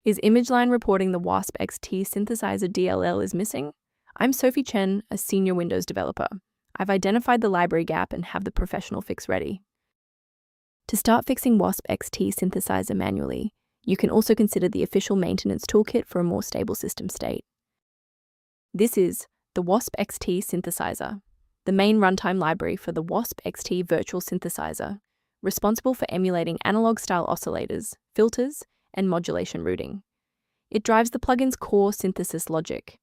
Is image line reporting the Wasp XT synthesizer DLL is missing? I'm Sophie Chen, a senior Windows developer. I've identified the library gap and have the professional fix ready. To start fixing Wasp XT synthesizer manually, you can also consider the official maintenance toolkit for a more stable system state. This is the Wasp XT synthesizer, the main runtime library for the Wasp XT virtual synthesizer, responsible for emulating analog-style oscillators, filters, and modulation routing. It drives the plugin's core synthesis logic.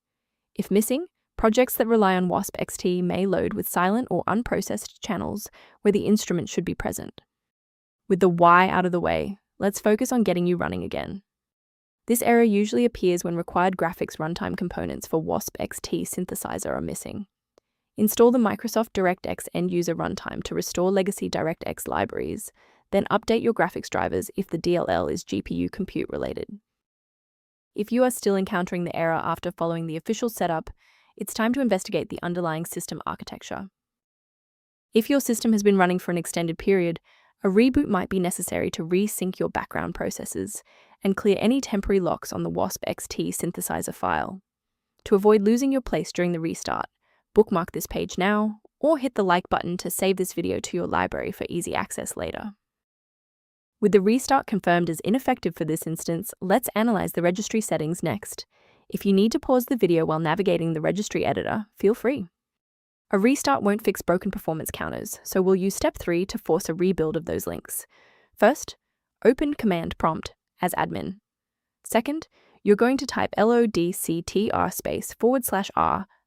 If missing, projects that rely on Wasp XT may load with silent or unprocessed channels where the instrument should be present. With the why out of the way, let's focus on getting you running again. This error usually appears when required graphics runtime components for Wasp XT synthesizer are missing. Install the Microsoft DirectX end-user runtime to restore legacy DirectX libraries, then update your graphics drivers if the DLL is GPU compute related. If you are still encountering the error after following the official setup, it's time to investigate the underlying system architecture. If your system has been running for an extended period, a reboot might be necessary to resync your background processes and clear any temporary locks on the Wasp XT synthesizer file. To avoid losing your place during the restart, bookmark this page now, or hit the like button to save this video to your library for easy access later. With the restart confirmed as ineffective for this instance, let's analyze the registry settings next. If you need to pause the video while navigating the registry editor, feel free. A restart won't fix broken performance counters, so we'll use step 3 to force a rebuild of those links. First, open command prompt as admin. Second, you're going to type lodctr/r,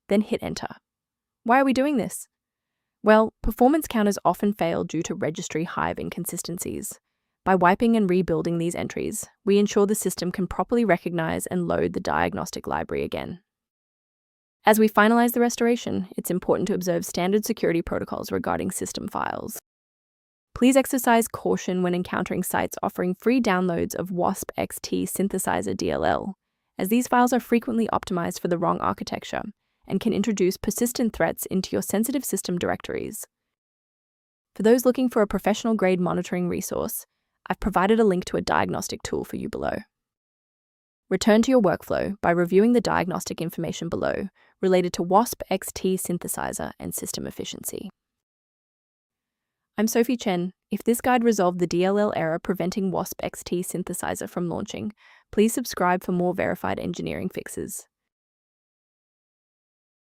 then hit enter. Why are we doing this? Well, performance counters often fail due to registry hive inconsistencies. By wiping and rebuilding these entries, we ensure the system can properly recognize and load the diagnostic library again. As we finalize the restoration, it's important to observe standard security protocols regarding system files. Please exercise caution when encountering sites offering free downloads of Wasp XT synthesizer DLL, as these files are frequently optimized for the wrong architecture and can introduce persistent threats into your sensitive system directories. For those looking for a professional-grade monitoring resource, I've provided a link to a diagnostic tool for you below. Return to your workflow by reviewing the diagnostic information below related to Wasp XT synthesizer and system efficiency. I'm Sophie Chen. If this guide resolved the DLL error preventing Wasp XT synthesizer from launching, please subscribe for more verified engineering fixes.